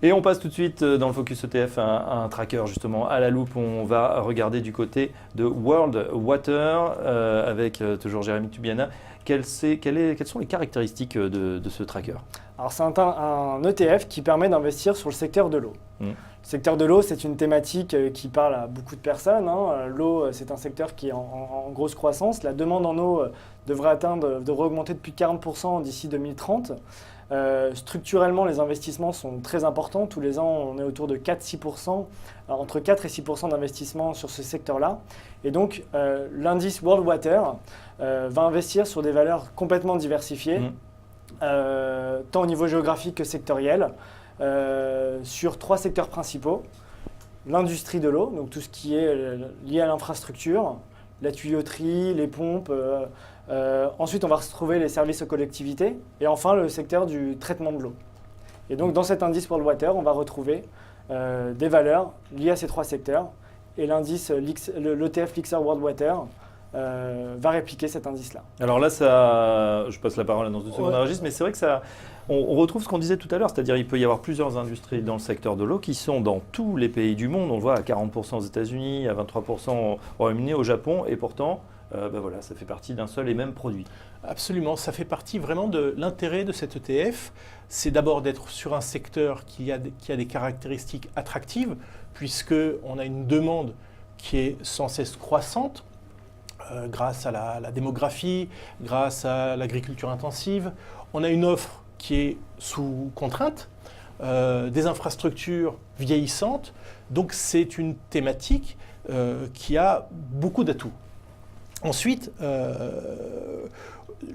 Et on passe tout de suite dans le Focus ETF à un tracker justement à la loupe. On va regarder du côté de World Water avec toujours Jérémy Tubiana. Quelles sont les caractéristiques de ce tracker? Alors c'est un ETF qui permet d'investir sur le secteur de l'eau. Le secteur de l'eau, c'est une thématique qui parle à beaucoup de personnes. L'eau, c'est un secteur qui est en grosse croissance. La demande en eau devrait augmenter de plus de 40% d'ici 2030. Structurellement, les investissements sont très importants. Tous les ans, on est autour de 4-6%, entre 4 et 6% d'investissement sur ce secteur-là. Et donc, l'indice World Water va investir sur des valeurs complètement diversifiées, tant au niveau géographique que sectoriel, sur 3 secteurs principaux. L'industrie de l'eau, donc tout ce qui est lié à l'infrastructure, la tuyauterie, les pompes. Ensuite, on va retrouver les services aux collectivités et enfin le secteur du traitement de l'eau. Et donc, dans cet indice World Water, on va retrouver des valeurs liées à ces 3 secteurs et l'indice, l'ETF Lixor World Water va répliquer cet indice-là. Alors là, je passe la parole dans une seconde à Régis, mais c'est vrai que on retrouve ce qu'on disait tout à l'heure, c'est-à-dire qu'il peut y avoir plusieurs industries dans le secteur de l'eau qui sont dans tous les pays du monde. On le voit à 40% aux États-Unis, à 23% au Royaume-Uni, au Japon, et pourtant, voilà, ça fait partie d'un seul et même produit. Absolument, ça fait partie vraiment de l'intérêt de cet ETF. C'est d'abord d'être sur un secteur qui a des caractéristiques attractives, puisqu'on a une demande qui est sans cesse croissante, grâce à la démographie, grâce à l'agriculture intensive. On a une offre qui est sous contrainte, des infrastructures vieillissantes. Donc c'est une thématique qui a beaucoup d'atouts. Ensuite,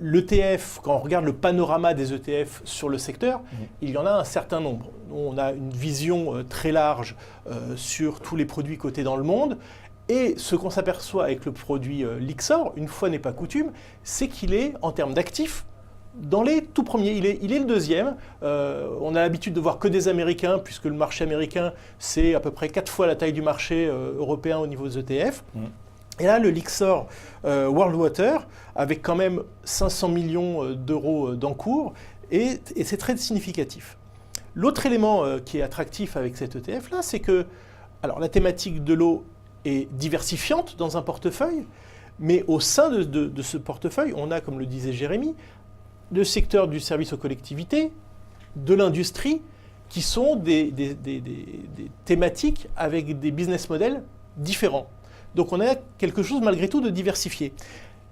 l'ETF, quand on regarde le panorama des ETF sur le secteur, il y en a un certain nombre. On a une vision très large sur tous les produits cotés dans le monde. Et ce qu'on s'aperçoit avec le produit Lixor, une fois n'est pas coutume, c'est qu'il est, en termes d'actifs, dans les tout premiers. Il est le deuxième. On a l'habitude de voir que des Américains, puisque le marché américain, c'est à peu près 4 fois la taille du marché européen au niveau des ETF. Et là, le Lixor World Water, avec quand même 500 millions d'euros d'encours, et c'est très significatif. L'autre élément qui est attractif avec cet ETF-là, c'est que alors, la thématique de l'eau est diversifiante dans un portefeuille, mais au sein de ce portefeuille, on a, comme le disait Jérémy, le secteur du service aux collectivités, de l'industrie, qui sont des thématiques avec des business models différents. Donc on a quelque chose malgré tout de diversifié.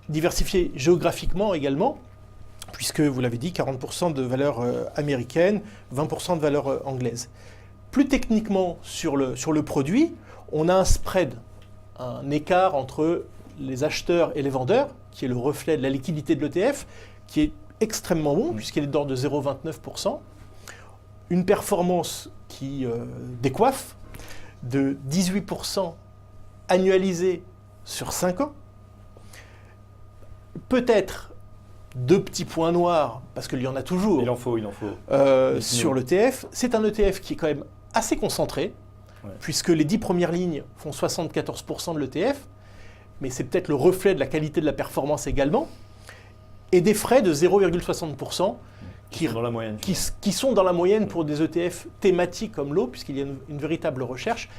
Diversifié géographiquement également, puisque vous l'avez dit, 40% de valeur américaine, 20% de valeur anglaise. Plus techniquement sur le produit, on a un spread, un écart entre les acheteurs et les vendeurs, qui est le reflet de la liquidité de l'ETF, qui est extrêmement bon, puisqu'il est d'ordre de 0,29%. Une performance qui décoiffe de 18% annualisé sur 5 ans. Peut-être 2 petits points noirs, parce qu'il y en a toujours. Il en faut. Sur l'ETF. C'est un ETF qui est quand même assez concentré, puisque les 10 premières lignes font 74% de l'ETF, mais c'est peut-être le reflet de la qualité de la performance également, et des frais de 0,60% qui sont dans la moyenne pour des ETF thématiques comme l'eau, puisqu'il y a une véritable recherche,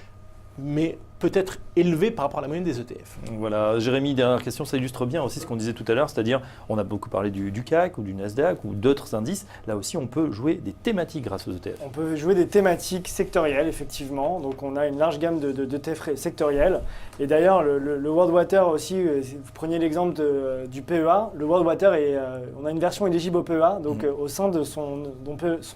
mais peut-être élevé par rapport à la moyenne des ETF. Voilà, Jérémy, dernière question, ça illustre bien aussi ce qu'on disait tout à l'heure, c'est-à-dire on a beaucoup parlé du CAC ou du Nasdaq ou d'autres indices. Là aussi, on peut jouer des thématiques grâce aux ETF. On peut jouer des thématiques sectorielles, effectivement. Donc on a une large gamme d'ETF sectoriels. Et d'ailleurs, le World Water aussi, si vous preniez l'exemple du PEA, le World Water, on a une version éligible au PEA. Donc au sein de son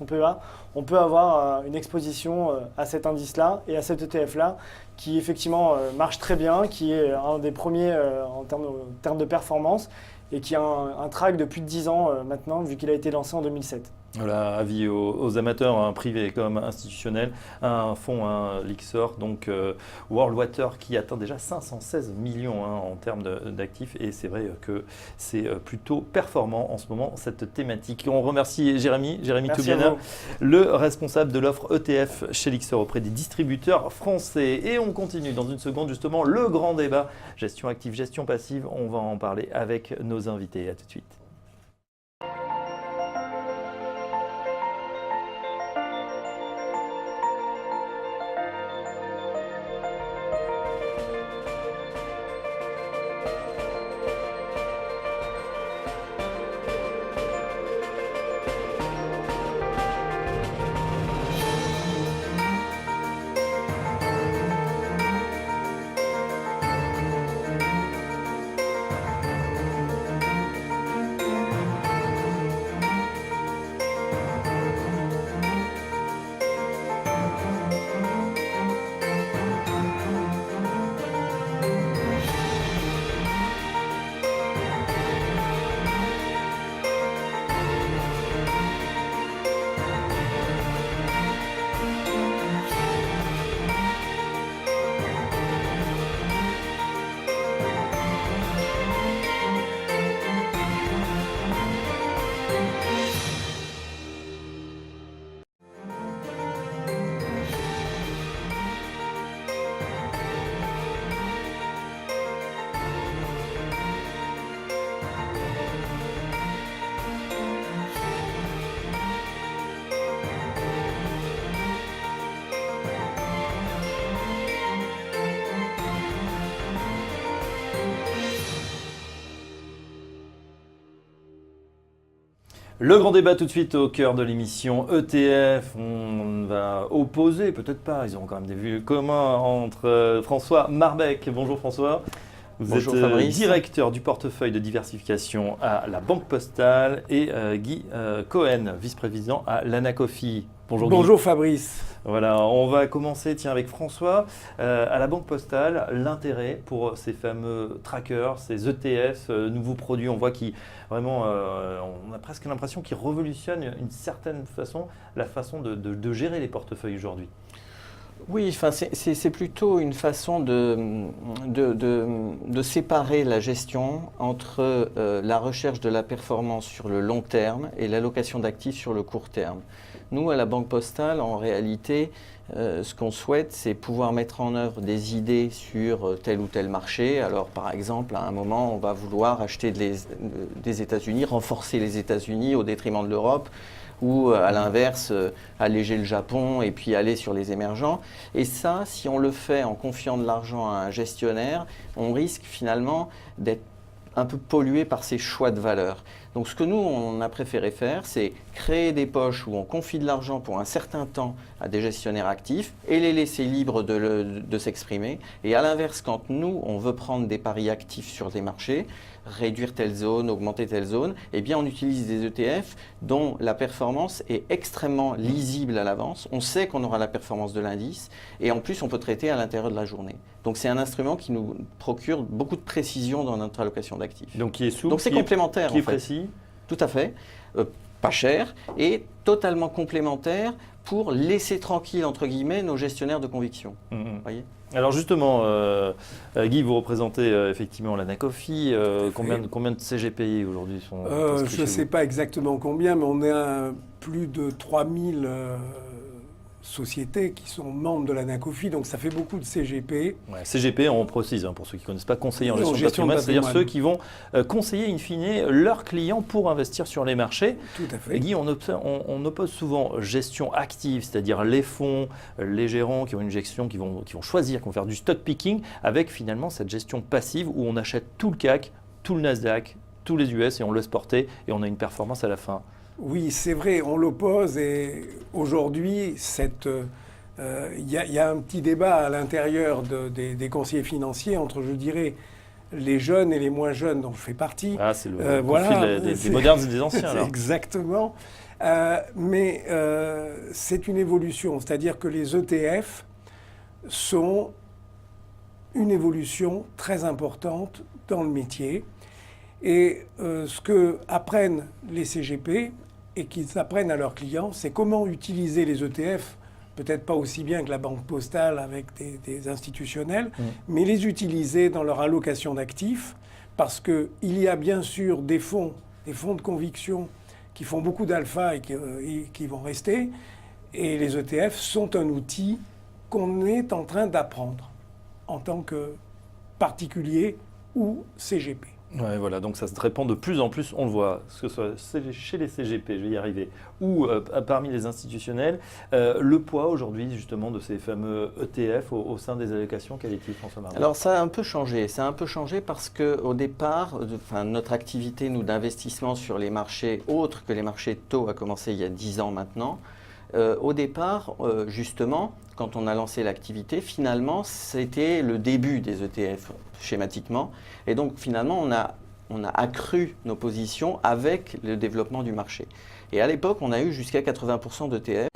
PEA, on peut avoir une exposition à cet indice-là et à cet ETF-là, qui effectivement marche très bien, qui est un des premiers en termes de performance et qui a un track de plus de 10 ans maintenant, vu qu'il a été lancé en 2007. Voilà, avis aux amateurs privés comme institutionnels, un fonds, un Lixor, donc World Water qui atteint déjà 516 millions en termes d'actifs, et c'est vrai que c'est plutôt performant en ce moment cette thématique. On remercie Jérémy Tubiana, le responsable de l'offre ETF chez Lixor auprès des distributeurs français. Et on continue dans une seconde justement le grand débat gestion active, gestion passive. On va en parler avec nos invités. À tout de suite. Le grand débat tout de suite au cœur de l'émission ETF. On va opposer, peut-être pas, ils ont quand même des vues communs entre François Marbec. Bonjour François. Vous êtes Fabrice. directeur du portefeuille de diversification à la Banque Postale et Guy Cohen, vice-président à l'Anacofi. Bonjour Guy. Bonjour Fabrice. Voilà, on va commencer avec François. À la Banque Postale, l'intérêt pour ces fameux trackers, ces ETF, nouveaux produits, on voit qui vraiment, on a presque l'impression qu'ils révolutionnent d'une certaine façon la façon de gérer les portefeuilles aujourd'hui. Oui, enfin, c'est plutôt une façon de séparer la gestion entre la recherche de la performance sur le long terme et l'allocation d'actifs sur le court terme. Nous, à la Banque Postale, en réalité, ce qu'on souhaite, c'est pouvoir mettre en œuvre des idées sur tel ou tel marché. Alors, par exemple, à un moment, on va vouloir acheter des États-Unis, renforcer les États-Unis au détriment de l'Europe, ou à l'inverse, alléger le Japon et puis aller sur les émergents. Et ça, si on le fait en confiant de l'argent à un gestionnaire, on risque finalement d'être un peu pollué par ses choix de valeur. Donc ce que nous, on a préféré faire, c'est créer des poches où on confie de l'argent pour un certain temps à des gestionnaires actifs et les laisser libres de s'exprimer. Et à l'inverse, quand nous, on veut prendre des paris actifs sur des marchés, réduire telle zone, augmenter telle zone, eh bien on utilise des ETF dont la performance est extrêmement lisible à l'avance. On sait qu'on aura la performance de l'indice et en plus on peut traiter à l'intérieur de la journée. Donc c'est un instrument qui nous procure beaucoup de précision dans notre allocation d'actifs. Donc qui est souple, donc c'est complémentaire qui est en fait. Précis. Tout à fait, pas cher et totalement complémentaire pour laisser tranquille entre guillemets nos gestionnaires de conviction. Voyez. Alors justement, Guy, vous représentez effectivement l'Anacofi. Combien de CGPI aujourd'hui sont Je ne sais pas exactement combien, mais on est à plus de 3000 sociétés qui sont membres de l'Anacofi, donc ça fait beaucoup de CGP. Ouais, CGP, on précise, pour ceux qui ne connaissent pas, conseiller en gestion de gestion de patrimoine, c'est-à-dire patrimoine. ceux qui vont conseiller in fine leurs clients pour investir sur les marchés. Tout à fait. Et Guy, on oppose souvent gestion active, c'est-à-dire les fonds, les gérants qui ont une gestion, qui vont choisir, qui vont faire du stock picking, avec finalement cette gestion passive où on achète tout le CAC, tout le Nasdaq, tous les US et on le laisse porter et on a une performance à la fin. Oui, c'est vrai, on l'oppose et aujourd'hui, il y a un petit débat à l'intérieur des conseillers financiers entre, je dirais, les jeunes et les moins jeunes dont je fais partie. Ah, c'est le voilà, profil des modernes et des anciens. Alors. Exactement. Mais c'est une évolution, c'est-à-dire que les ETF sont une évolution très importante dans le métier. Et ce que apprennent les CGP et qu'ils apprennent à leurs clients, c'est comment utiliser les ETF, peut-être pas aussi bien que la Banque Postale avec des institutionnels, mais les utiliser dans leur allocation d'actifs, parce qu'il y a bien sûr des fonds de conviction qui font beaucoup d'alpha et qui vont rester, et les ETF sont un outil qu'on est en train d'apprendre en tant que particulier ou CGP. Ouais, voilà, donc ça se répand de plus en plus, on le voit, que ce soit chez les CGP, je vais y arriver, ou parmi les institutionnels. Le poids aujourd'hui justement de ces fameux ETF au sein des allocations, quel est-il, François Marbec ? Alors ça a un peu changé. Ça a un peu changé parce qu'au départ, notre activité d'investissement sur les marchés autres que les marchés de taux a commencé il y a 10 ans maintenant. Au départ, justement, quand on a lancé l'activité, finalement, c'était le début des ETF, schématiquement. Et donc, finalement, on a accru nos positions avec le développement du marché. Et à l'époque, on a eu jusqu'à 80% d'ETF.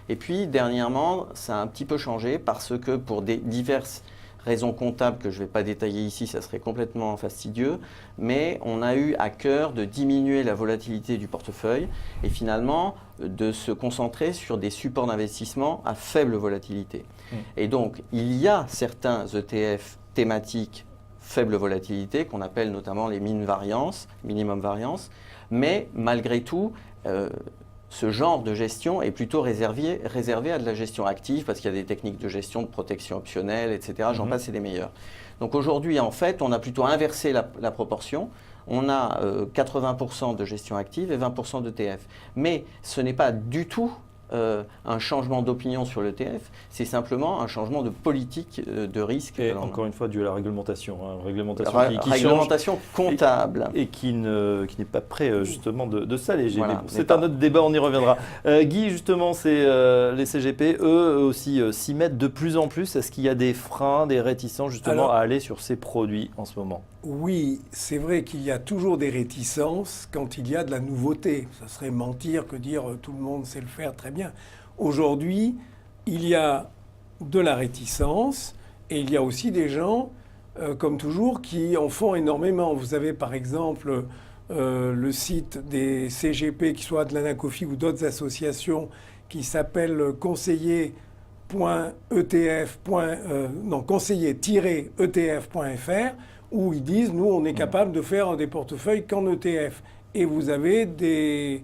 Et puis, dernièrement, ça a un petit peu changé parce que pour des diverses raisons comptables que je ne vais pas détailler ici, ça serait complètement fastidieux, mais on a eu à cœur de diminuer la volatilité du portefeuille et finalement de se concentrer sur des supports d'investissement à faible volatilité. Et donc, il y a certains ETF thématiques faible volatilité, qu'on appelle notamment les minimum variance, mais malgré tout, ce genre de gestion est plutôt réservé à de la gestion active parce qu'il y a des techniques de gestion de protection optionnelle, etc. J'en passe, c'est des meilleurs. Donc aujourd'hui, en fait, on a plutôt inversé la proportion. On a 80% de gestion active et 20% d'ETF. Mais ce n'est pas du tout un changement d'opinion sur l'ETF, c'est simplement un changement de politique de risque. Et encore une fois, dû à la réglementation. Réglementation réglementation comptable. Et qui n'est pas prêt justement de s'alléger. Voilà, bon, c'est un autre débat, on y reviendra. Guy, justement, c'est les CGP, eux aussi s'y mettent de plus en plus. Est-ce qu'il y a des freins, des réticences justement à aller sur ces produits en ce moment? Oui, c'est vrai qu'il y a toujours des réticences quand il y a de la nouveauté. Ça serait mentir que dire tout le monde sait le faire très bien. Aujourd'hui, il y a de la réticence et il y a aussi des gens, comme toujours, qui en font énormément. Vous avez par exemple le site des CGP, qui soit de l'Anacofi ou d'autres associations, qui s'appelle conseiller-ETF.fr, où ils disent, nous, on est capable de faire des portefeuilles qu'en ETF. Et vous avez des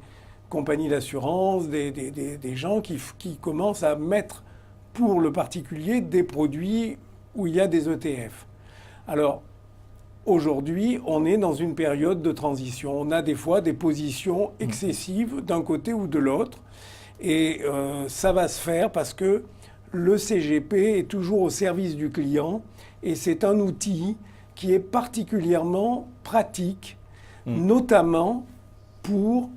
compagnies d'assurance, des gens qui commencent à mettre pour le particulier des produits où il y a des ETF. Alors, aujourd'hui, on est dans une période de transition. On a des fois des positions excessives d'un côté ou de l'autre. Et ça va se faire parce que le CGP est toujours au service du client et c'est un outil qui est particulièrement pratique, notamment pour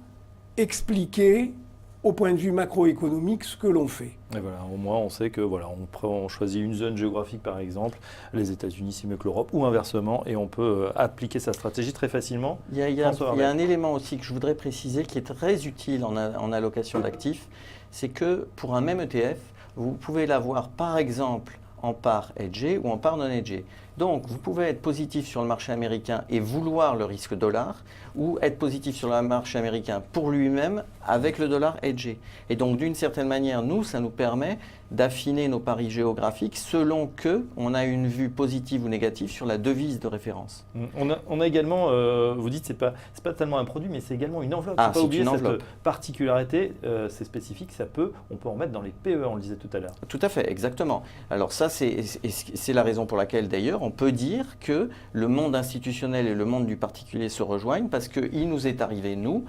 expliquer au point de vue macroéconomique ce que l'on fait. Et voilà, au moins on sait que voilà, on choisit une zone géographique par exemple, les États-Unis c'est mieux que l'Europe ou inversement, et on peut appliquer sa stratégie très facilement. Il y a un élément aussi que je voudrais préciser qui est très utile en allocation d'actifs, c'est que pour un même ETF, vous pouvez l'avoir par exemple en part hedgée ou en part non hedgée. Donc, vous pouvez être positif sur le marché américain et vouloir le risque dollar, ou être positif sur le marché américain pour lui-même avec le dollar hedgé. Et donc, d'une certaine manière, ça nous permet d'affiner nos paris géographiques selon qu'on a une vue positive ou négative sur la devise de référence. On a également, vous dites, c'est pas tellement un produit, mais c'est également une enveloppe. Ah, faut pas oublier cette enveloppe. particularité, c'est spécifique, on peut en mettre dans les PEA, on le disait tout à l'heure. Tout à fait, exactement. Alors ça, c'est la raison pour laquelle d'ailleurs, on peut dire que le monde institutionnel et le monde du particulier se rejoignent, parce qu'il nous est arrivé, nous,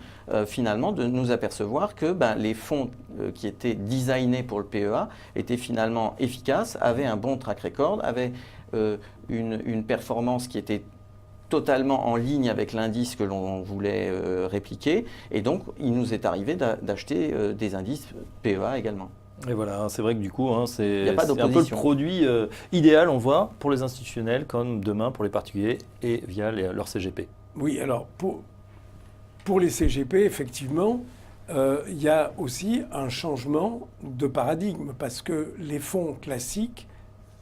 finalement, de nous apercevoir que les fonds qui étaient designés pour le PEA étaient finalement efficaces, avaient un bon track record, avaient une performance qui était totalement en ligne avec l'indice que l'on voulait répliquer. Et donc, il nous est arrivé d'acheter des indices PEA également. Et voilà, c'est vrai que du coup, c'est un peu le produit idéal, on voit, pour les institutionnels, comme demain pour les particuliers et via leur CGP. Oui, alors pour les CGP, effectivement, il y a aussi un changement de paradigme parce que les fonds classiques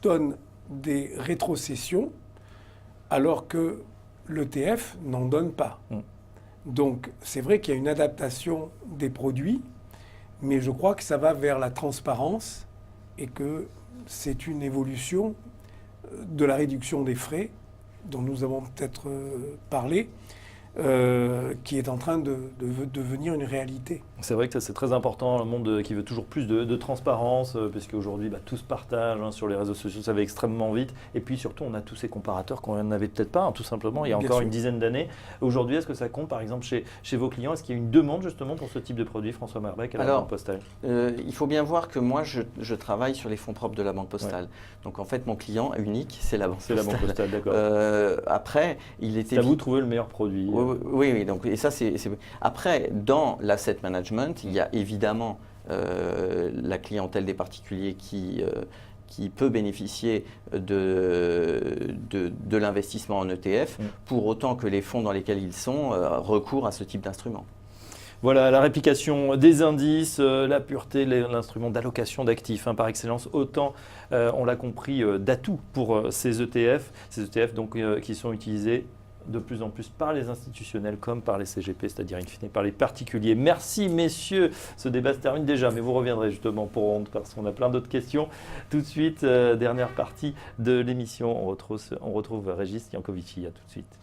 donnent des rétrocessions alors que l'ETF n'en donne pas. Donc c'est vrai qu'il y a une adaptation des produits, mais je crois que ça va vers la transparence et que c'est une évolution de la réduction des frais dont nous avons peut-être parlé, qui est en train de devenir une réalité. C'est vrai que ça c'est très important, un monde qui veut toujours plus de transparence, puisque aujourd'hui tout se partage sur les réseaux sociaux, ça va extrêmement vite. Et puis surtout, on a tous ces comparateurs qu'on n'avait peut-être pas, tout simplement, il y a encore une dizaine d'années. Aujourd'hui, est-ce que ça compte, par exemple, chez vos clients? Est-ce qu'il y a une demande justement pour ce type de produit, François Marbec, à la Banque Postale? Il faut bien voir que moi, je travaille sur les fonds propres de la Banque Postale. Ouais. Donc en fait, mon client unique, c'est la Banque Postale. C'est la Banque Postale, d'accord. Après, il était... C'est à vous de trouver le meilleur produit. Oui. Donc, et ça, c'est... Après, dans l'asset management, il y a évidemment la clientèle des particuliers qui peut bénéficier de l'investissement en ETF, pour autant que les fonds dans lesquels ils sont recourent à ce type d'instrument. Voilà, la réplication des indices, la pureté, l'instrument d'allocation d'actifs par excellence, autant, on l'a compris, d'atouts pour ces ETF donc, qui sont utilisés de plus en plus par les institutionnels comme par les CGP, c'est-à-dire in fine par les particuliers. Merci messieurs, ce débat se termine déjà, mais vous reviendrez justement parce qu'on a plein d'autres questions. Tout de suite, dernière partie de l'émission, on retrouve Régis Yankovici, à tout de suite.